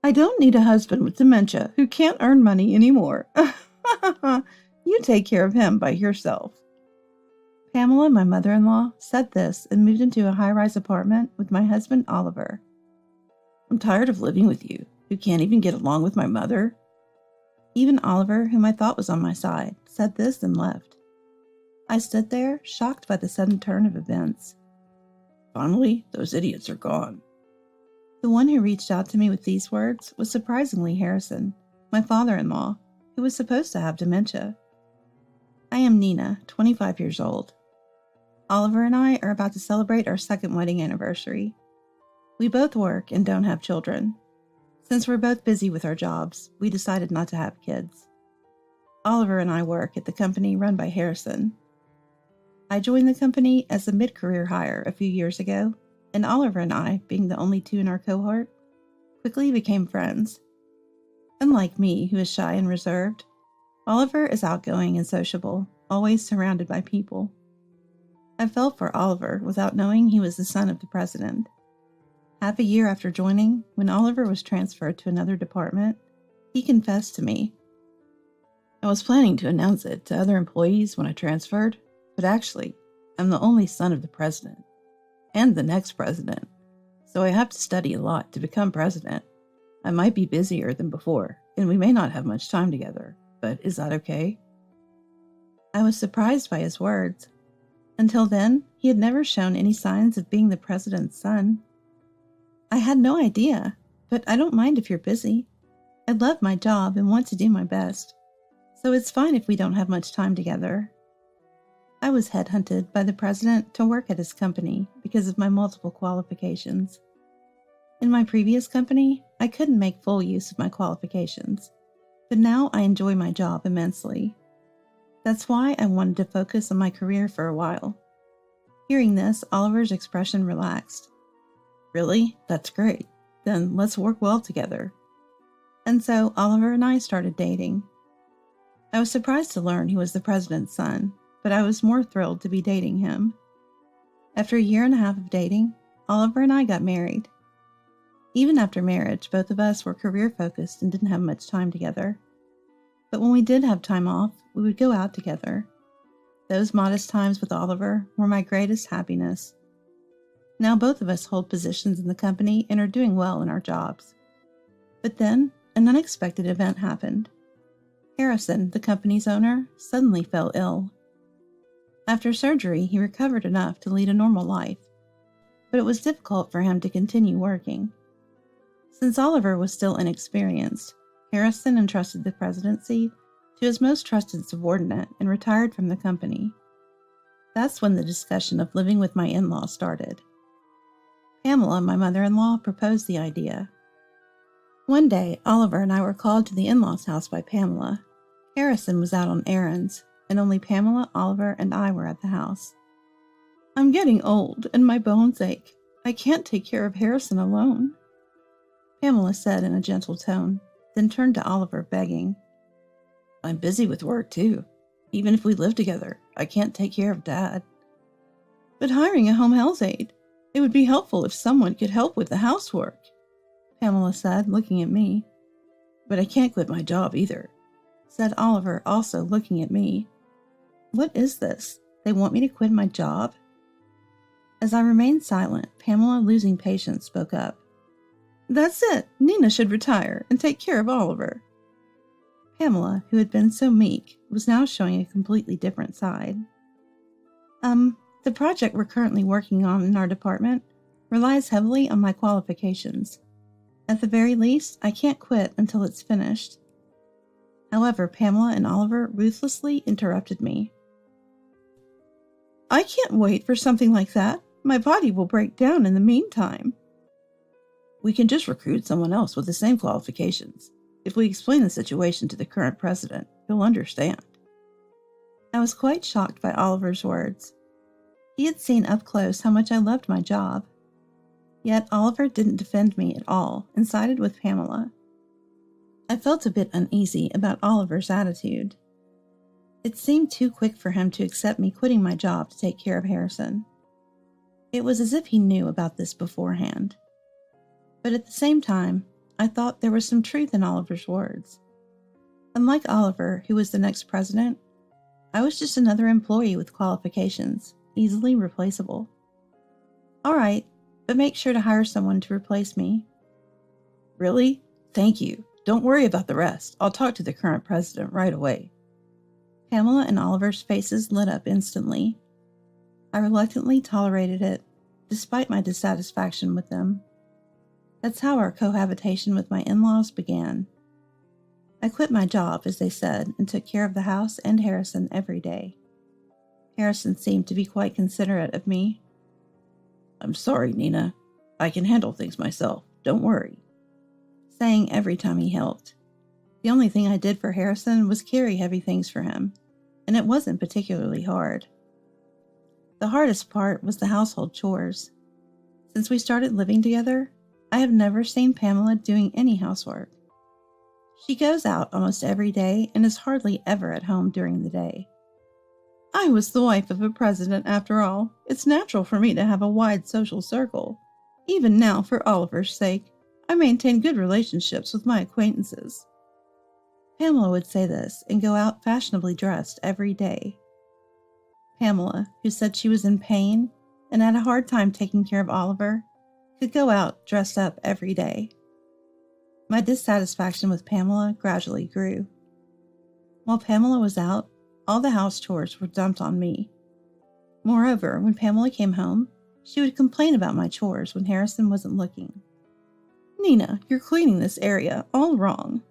I don't need a husband with dementia who can't earn money anymore. You take care of him by yourself. Pamela, my mother-in-law, said this and moved into a high-rise apartment with my husband, Oliver. I'm tired of living with you, who can't even get along with my mother. Even Oliver, whom I thought was on my side, said this and left. I stood there, shocked by the sudden turn of events. Finally, those idiots are gone. The one who reached out to me with these words was surprisingly Harrison, my father-in-law, who was supposed to have dementia. I am Nina, 25 years old. Oliver and I are about to celebrate our second wedding anniversary. We both work and don't have children. Since we're both busy with our jobs, we decided not to have kids. Oliver and I work at the company run by Harrison. I joined the company as a mid-career hire a few years ago, and Oliver and I, being the only two in our cohort, quickly became friends. Unlike me, who is shy and reserved, Oliver is outgoing and sociable, always surrounded by people. I fell for Oliver without knowing he was the son of the president. Half a year after joining, when Oliver was transferred to another department, he confessed to me. I was planning to announce it to other employees when I transferred, but actually, I'm the only son of the president, and the next president, so I have to study a lot to become president. I might be busier than before, and we may not have much time together, but is that okay? I was surprised by his words. Until then, he had never shown any signs of being the president's son. I had no idea, but I don't mind if you're busy. I love my job and want to do my best, so it's fine if we don't have much time together. I was headhunted by the president to work at his company because of my multiple qualifications. In my previous company, I couldn't make full use of my qualifications, but now I enjoy my job immensely. That's why I wanted to focus on my career for a while. Hearing this, Oliver's expression relaxed. Really? That's great. Then let's work well together. And so Oliver and I started dating. I was surprised to learn he was the president's son, but I was more thrilled to be dating him. After a year and a half of dating, Oliver and I got married. Even after marriage, both of us were career-focused and didn't have much time together. But when we did have time off, we would go out together. Those modest times with Oliver were my greatest happiness. Now both of us hold positions in the company and are doing well in our jobs. But then, an unexpected event happened. Harrison, the company's owner, suddenly fell ill. After surgery, he recovered enough to lead a normal life, but it was difficult for him to continue working. Since Oliver was still inexperienced, Harrison entrusted the presidency to his most trusted subordinate and retired from the company. That's when the discussion of living with my in-laws started. Pamela, my mother-in-law, proposed the idea. One day, Oliver and I were called to the in-laws' house by Pamela. Harrison was out on errands, and only Pamela, Oliver, and I were at the house. I'm getting old, and my bones ache. I can't take care of Harrison alone, Pamela said in a gentle tone, then turned to Oliver, begging. I'm busy with work, too. Even if we live together, I can't take care of Dad. But hiring a home health aide, it would be helpful if someone could help with the housework, Pamela said, looking at me. But I can't quit my job either, said Oliver, also looking at me. What is this? They want me to quit my job? As I remained silent, Pamela, losing patience, spoke up. That's it. Nina should retire and take care of Oliver. Pamela, who had been so meek, was now showing a completely different side. The project we're currently working on in our department relies heavily on my qualifications. At the very least, I can't quit until it's finished. However, Pamela and Oliver ruthlessly interrupted me. I can't wait for something like that. My body will break down in the meantime. We can just recruit someone else with the same qualifications. If we explain the situation to the current president, he'll understand. I was quite shocked by Oliver's words. He had seen up close how much I loved my job. Yet Oliver didn't defend me at all and sided with Pamela. I felt a bit uneasy about Oliver's attitude. It seemed too quick for him to accept me quitting my job to take care of Harrison. It was as if he knew about this beforehand. But at the same time, I thought there was some truth in Oliver's words. Unlike Oliver, who was the next president, I was just another employee with qualifications, easily replaceable. All right, but make sure to hire someone to replace me. Really? Thank you. Don't worry about the rest. I'll talk to the current president right away. Pamela and Oliver's faces lit up instantly. I reluctantly tolerated it, despite my dissatisfaction with them. That's how our cohabitation with my in-laws began. I quit my job, as they said, and took care of the house and Harrison every day. Harrison seemed to be quite considerate of me. I'm sorry, Nina. I can handle things myself. Don't worry. Saying every time he helped. The only thing I did for Harrison was carry heavy things for him, and it wasn't particularly hard. The hardest part was the household chores. Since we started living together, I have never seen Pamela doing any housework. She goes out almost every day and is hardly ever at home during the day. I was the wife of a president after all. It's natural for me to have a wide social circle. Even now, for Oliver's sake, I maintain good relationships with my acquaintances. Pamela would say this and go out fashionably dressed every day. Pamela, who said she was in pain and had a hard time taking care of Oliver, could go out dressed up every day. My dissatisfaction with Pamela gradually grew. While Pamela was out, all the house chores were dumped on me. Moreover, when Pamela came home, she would complain about my chores when Harrison wasn't looking. Nina, you're cleaning this area all wrong.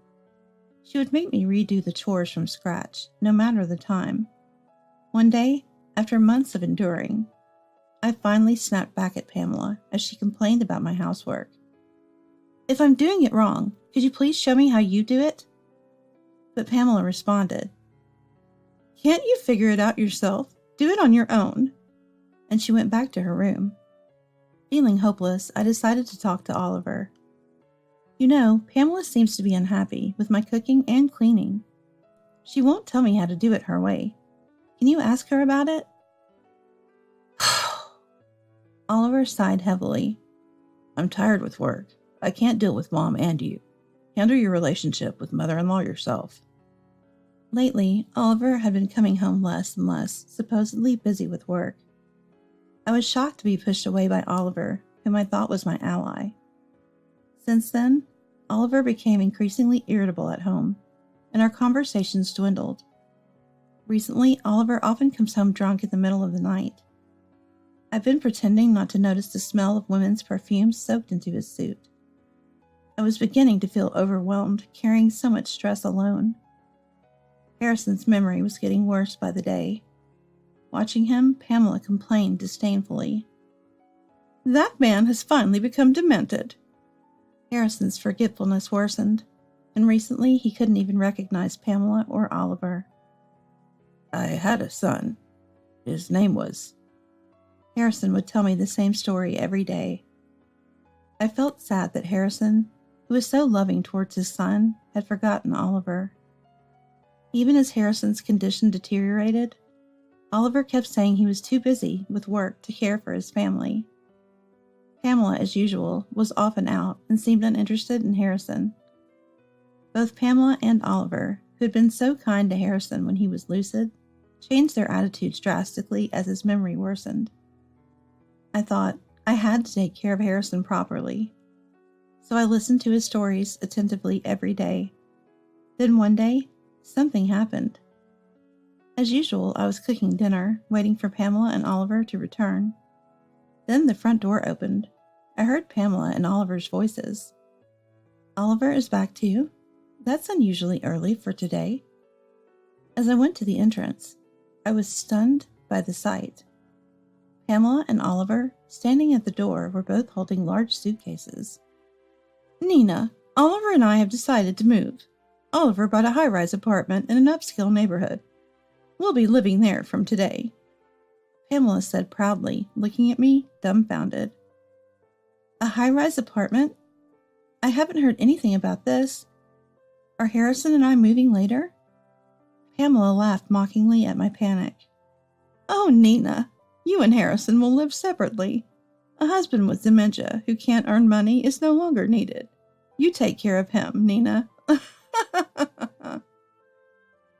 She would make me redo the chores from scratch, no matter the time. One day, after months of enduring, I finally snapped back at Pamela as she complained about my housework. If I'm doing it wrong, could you please show me how you do it? But Pamela responded, Can't you figure it out yourself? Do it on your own. And she went back to her room. Feeling hopeless, I decided to talk to Oliver. You know, Pamela seems to be unhappy with my cooking and cleaning. She won't tell me how to do it her way. Can you ask her about it? Oliver sighed heavily. I'm tired with work. I can't deal with Mom and you. Handle your relationship with mother-in-law yourself. Lately, Oliver had been coming home less and less, supposedly busy with work. I was shocked to be pushed away by Oliver, whom I thought was my ally. Since then, Oliver became increasingly irritable at home, and our conversations dwindled. Recently, Oliver often comes home drunk in the middle of the night. I've been pretending not to notice the smell of women's perfumes soaked into his suit. I was beginning to feel overwhelmed, carrying so much stress alone. Harrison's memory was getting worse by the day. Watching him, Pamela complained disdainfully. That man has finally become demented. Harrison's forgetfulness worsened, and recently he couldn't even recognize Pamela or Oliver. I had a son. His name was... Harrison would tell me the same story every day. I felt sad that Harrison, who was so loving towards his son, had forgotten Oliver. Even as Harrison's condition deteriorated, Oliver kept saying he was too busy with work to care for his family. Pamela, as usual, was often out and seemed uninterested in Harrison. Both Pamela and Oliver, who had been so kind to Harrison when he was lucid, changed their attitudes drastically as his memory worsened. I thought I had to take care of Harrison properly, so I listened to his stories attentively every day. Then one day, something happened. As usual, I was cooking dinner, waiting for Pamela and Oliver to return. Then the front door opened. I heard Pamela and Oliver's voices. Oliver is back too? That's unusually early for today. As I went to the entrance, I was stunned by the sight. Pamela and Oliver, standing at the door, were both holding large suitcases. Nina, Oliver and I have decided to move. Oliver bought a high-rise apartment in an upscale neighborhood. We'll be living there from today. Pamela said proudly, looking at me, dumbfounded. A high-rise apartment? I haven't heard anything about this. Are Harrison and I moving later? Pamela laughed mockingly at my panic. Oh, Nina, you and Harrison will live separately. A husband with dementia who can't earn money is no longer needed. You take care of him, Nina.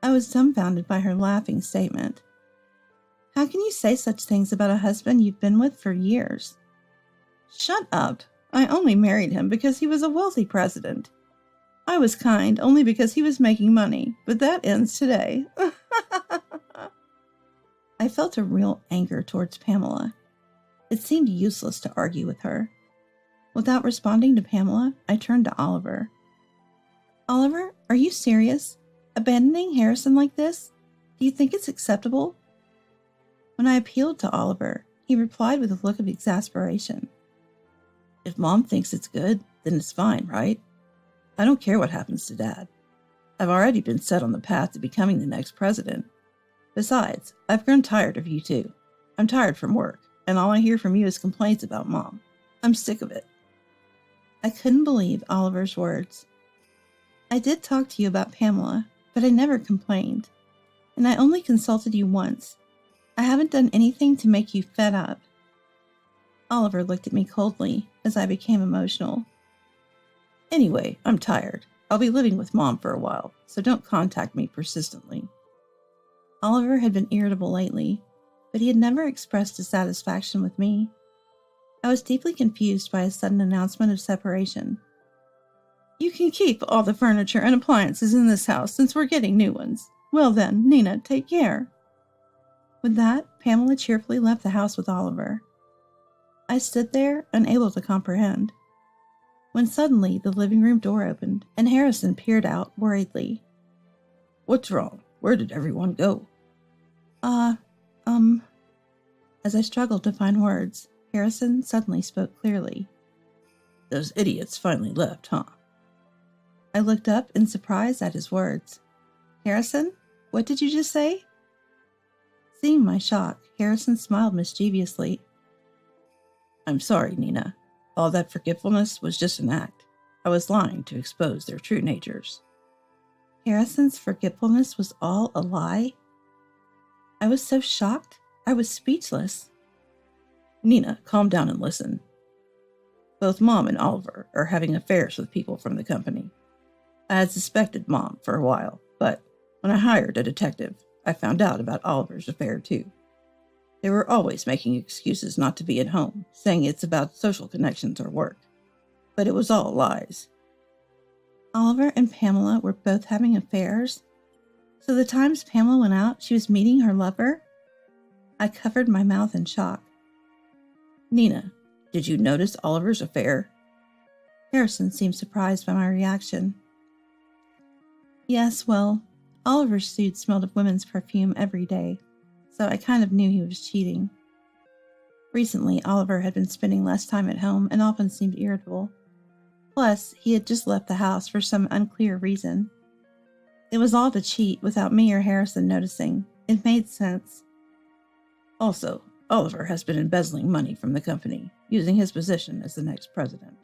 I was dumbfounded by her laughing statement. How can you say such things about a husband you've been with for years? Shut up. I only married him because he was a wealthy president. I was kind only because he was making money, but that ends today. I felt a real anger towards Pamela. It seemed useless to argue with her. Without responding to Pamela, I turned to Oliver. Oliver, are you serious? Abandoning Harrison like this? Do you think it's acceptable? When I appealed to Oliver, he replied with a look of exasperation. If Mom thinks it's good, then it's fine, right? I don't care what happens to Dad. I've already been set on the path to becoming the next president. Besides, I've grown tired of you too. I'm tired from work, and all I hear from you is complaints about Mom. I'm sick of it. I couldn't believe Oliver's words. I did talk to you about Pamela, but I never complained. And I only consulted you once. I haven't done anything to make you fed up. Oliver looked at me coldly as I became emotional. Anyway, I'm tired. I'll be living with Mom for a while, so don't contact me persistently. Oliver had been irritable lately, but he had never expressed dissatisfaction with me. I was deeply confused by his sudden announcement of separation. You can keep all the furniture and appliances in this house since we're getting new ones. Well then, Nina, take care. With that, Pamela cheerfully left the house with Oliver. I stood there, unable to comprehend, when suddenly the living room door opened and Harrison peered out worriedly. What's wrong? Where did everyone go? As I struggled to find words, Harrison suddenly spoke clearly. Those idiots finally left, huh? I looked up in surprise at his words. Harrison, what did you just say? Seeing my shock, Harrison smiled mischievously. I'm sorry, Nina. All that forgetfulness was just an act. I was lying to expose their true natures. Harrison's forgetfulness was all a lie? I was so shocked, I was speechless. Nina, calm down and listen. Both Mom and Oliver are having affairs with people from the company. I had suspected Mom for a while, but when I hired a detective, I found out about Oliver's affair too. They were always making excuses not to be at home, saying it's about social connections or work. But it was all lies. Oliver and Pamela were both having affairs? So the times Pamela went out, she was meeting her lover? I covered my mouth in shock. Nina, did you notice Oliver's affair? Harrison seemed surprised by my reaction. Yes, well, Oliver's suit smelled of women's perfume every day, so I kind of knew he was cheating. Recently, Oliver had been spending less time at home and often seemed irritable. Plus, he had just left the house for some unclear reason. It was all to cheat without me or Harrison noticing. It made sense. Also, Oliver has been embezzling money from the company, using his position as the next president.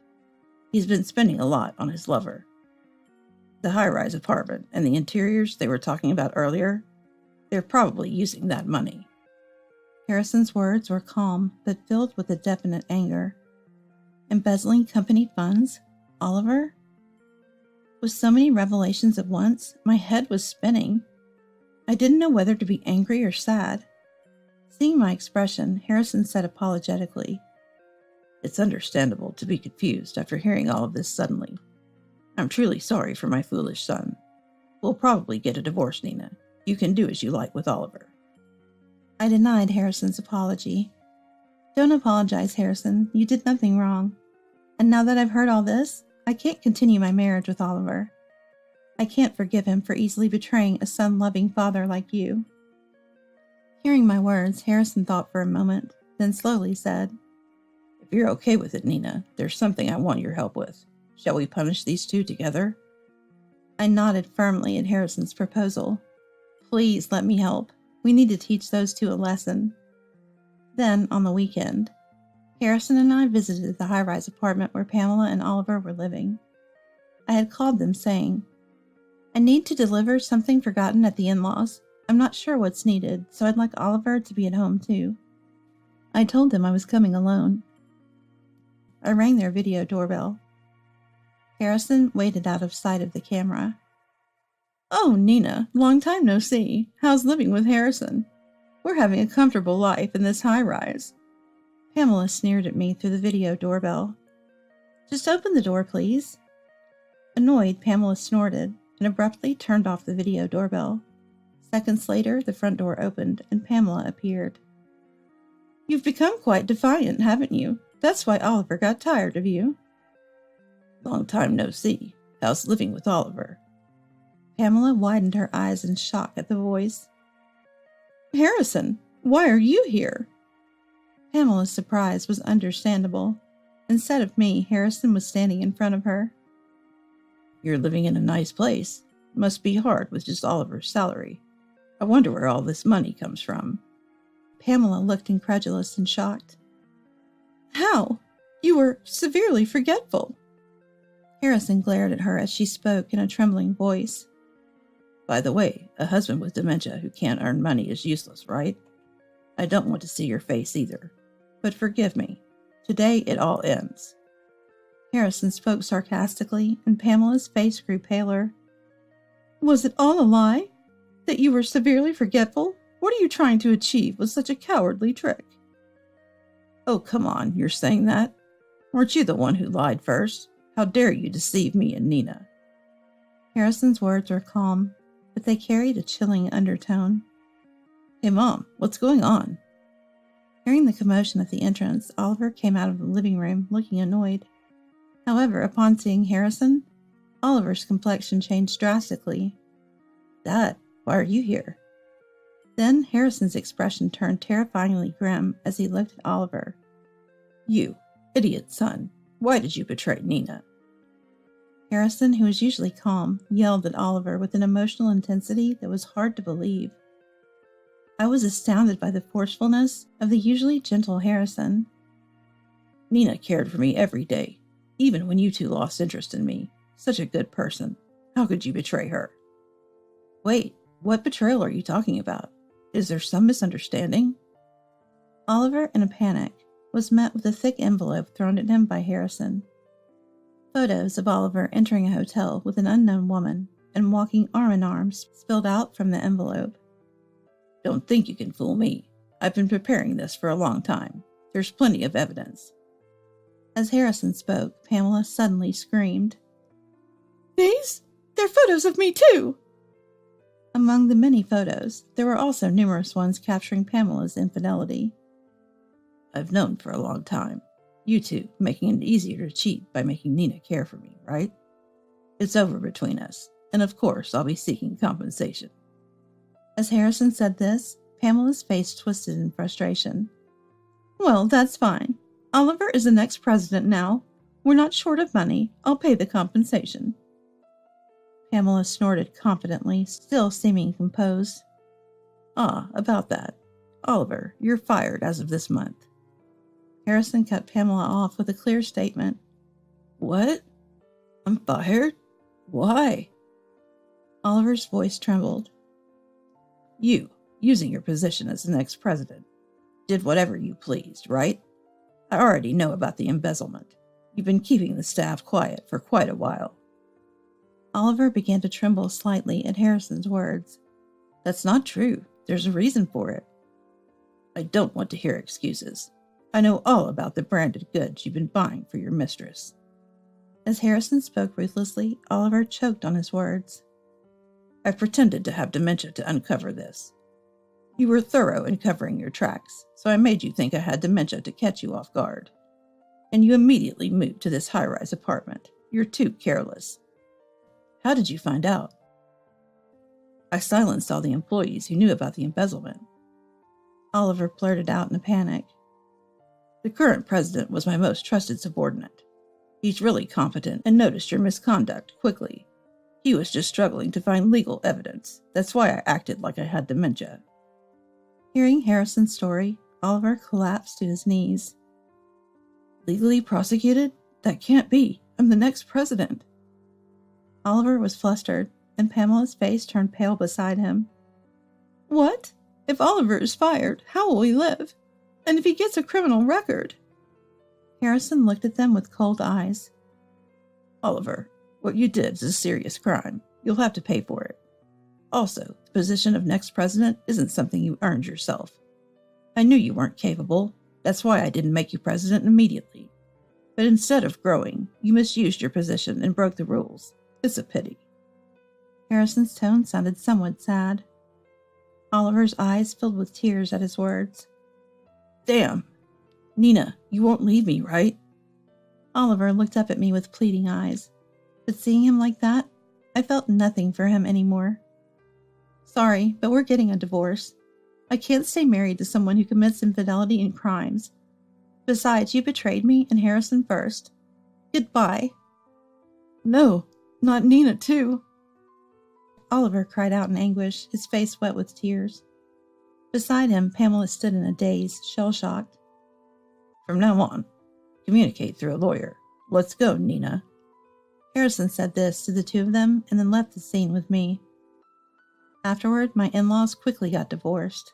He's been spending a lot on his lover. The high-rise apartment and the interiors they were talking about earlier, they're probably using that money. Harrison's words were calm, but filled with a definite anger. Embezzling company funds? Oliver? With so many revelations at once, my head was spinning. I didn't know whether to be angry or sad. Seeing my expression, Harrison said apologetically, It's understandable to be confused after hearing all of this suddenly. I'm truly sorry for my foolish son. We'll probably get a divorce, Nina. You can do as you like with Oliver. I denied Harrison's apology. Don't apologize, Harrison. You did nothing wrong. And now that I've heard all this, I can't continue my marriage with Oliver. I can't forgive him for easily betraying a son-loving father like you. Hearing my words, Harrison thought for a moment, then slowly said, If you're okay with it, Nina, there's something I want your help with. Shall we punish these two together? I nodded firmly at Harrison's proposal. Please let me help. We need to teach those two a lesson. Then, on the weekend, Harrison and I visited the high-rise apartment where Pamela and Oliver were living. I had called them saying, I need to deliver something forgotten at the in-laws. I'm not sure what's needed, so I'd like Oliver to be at home too. I told them I was coming alone. I rang their video doorbell. Harrison waded out of sight of the camera. Oh, Nina, long time no see. How's living with Harrison? We're having a comfortable life in this high-rise. Pamela sneered at me through the video doorbell. Just open the door, please. Annoyed, Pamela snorted and abruptly turned off the video doorbell. Seconds later, the front door opened and Pamela appeared. You've become quite defiant, haven't you? That's why Oliver got tired of you. Long time no see. How's living with Oliver? Pamela widened her eyes in shock at the voice. Harrison, why are you here? Pamela's surprise was understandable. Instead of me, Harrison was standing in front of her. You're living in a nice place. Must be hard with just Oliver's salary. I wonder where all this money comes from. Pamela looked incredulous and shocked. How? You were severely forgetful. Harrison glared at her as she spoke in a trembling voice. By the way, a husband with dementia who can't earn money is useless, right? I don't want to see your face either. But forgive me. Today it all ends. Harrison spoke sarcastically, and Pamela's face grew paler. Was it all a lie? That you were severely forgetful? What are you trying to achieve with such a cowardly trick? Oh, come on, you're saying that? Weren't you the one who lied first? How dare you deceive me and Nina? Harrison's words were calm, but they carried a chilling undertone. Hey, Mom, what's going on? Hearing the commotion at the entrance, Oliver came out of the living room looking annoyed. However, upon seeing Harrison, Oliver's complexion changed drastically. Dad, why are you here? Then Harrison's expression turned terrifyingly grim as he looked at Oliver. You, idiot son, why did you betray Nina? Harrison, who was usually calm, yelled at Oliver with an emotional intensity that was hard to believe. I was astounded by the forcefulness of the usually gentle Harrison. Nina cared for me every day, even when you two lost interest in me. Such a good person. How could you betray her? Wait, what betrayal are you talking about? Is there some misunderstanding? Oliver, in a panic, was met with a thick envelope thrown at him by Harrison. Photos of Oliver entering a hotel with an unknown woman and walking arm in arm spilled out from the envelope. Don't think you can fool me. I've been preparing this for a long time. There's plenty of evidence. As Harrison spoke, Pamela suddenly screamed. These? They're photos of me too! Among the many photos, there were also numerous ones capturing Pamela's infidelity. I've known for a long time. You two making it easier to cheat by making Nina care for me, right? It's over between us, and of course I'll be seeking compensation. As Harrison said this, Pamela's face twisted in frustration. Well, that's fine. Oliver is the next president now. We're not short of money. I'll pay the compensation. Pamela snorted confidently, still seeming composed. Ah, about that. Oliver, you're fired as of this month. Harrison cut Pamela off with a clear statement. What? I'm fired? Why? Oliver's voice trembled. You, using your position as the next president, did whatever you pleased, right? I already know about the embezzlement. You've been keeping the staff quiet for quite a while. Oliver began to tremble slightly at Harrison's words. That's not true. There's a reason for it. I don't want to hear excuses. I know all about the branded goods you've been buying for your mistress. As Harrison spoke ruthlessly, Oliver choked on his words. I've pretended to have dementia to uncover this. You were thorough in covering your tracks, so I made you think I had dementia to catch you off guard. And you immediately moved to this high-rise apartment. You're too careless. How did you find out? I silenced all the employees who knew about the embezzlement. Oliver blurted out in a panic. The current president was my most trusted subordinate. He's really competent and noticed your misconduct quickly. He was just struggling to find legal evidence. That's why I acted like I had dementia. Hearing Harrison's story, Oliver collapsed to his knees. Legally prosecuted? That can't be. I'm the next president. Oliver was flustered, and Pamela's face turned pale beside him. What? If Oliver is fired, how will he live? And if he gets a criminal record? Harrison looked at them with cold eyes. Oliver, what you did is a serious crime. You'll have to pay for it. Also, the position of next president isn't something you earned yourself. I knew you weren't capable. That's why I didn't make you president immediately. But instead of growing, you misused your position and broke the rules. It's a pity. Harrison's tone sounded somewhat sad. Oliver's eyes filled with tears at his words. Damn. Nina, you won't leave me, right? Oliver looked up at me with pleading eyes, but seeing him like that, I felt nothing for him anymore. Sorry, but we're getting a divorce. I can't stay married to someone who commits infidelity and crimes. Besides, you betrayed me and Harrison first. Goodbye. No, not Nina too. Oliver cried out in anguish, his face wet with tears. Beside him, Pamela stood in a daze, shell-shocked. From now on, communicate through a lawyer. Let's go, Nina. Harrison said this to the two of them and then left the scene with me. Afterward, my in-laws quickly got divorced.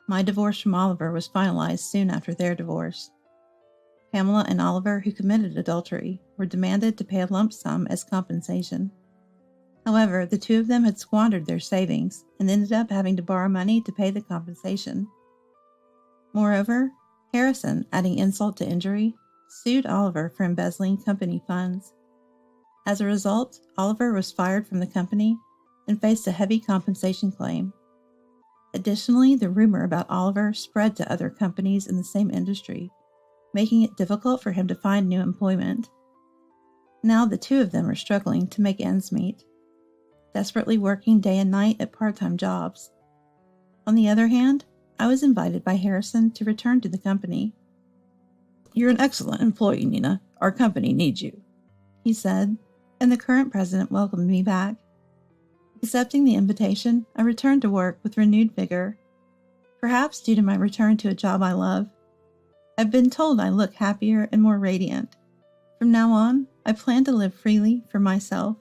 My divorce from Oliver was finalized soon after their divorce. Pamela and Oliver, who committed adultery, were demanded to pay a lump sum as compensation. However, the two of them had squandered their savings and ended up having to borrow money to pay the compensation. Moreover, Harrison, adding insult to injury, sued Oliver for embezzling company funds. As a result, Oliver was fired from the company and faced a heavy compensation claim. Additionally, the rumor about Oliver spread to other companies in the same industry, making it difficult for him to find new employment. Now the two of them are struggling to make ends meet, desperately working day and night at part-time jobs. On the other hand, I was invited by Harrison to return to the company. You're an excellent employee, Nina. Our company needs you, he said, and the current president welcomed me back. Accepting the invitation, I returned to work with renewed vigor, perhaps due to my return to a job I love. I've been told I look happier and more radiant. From now on, I plan to live freely for myself.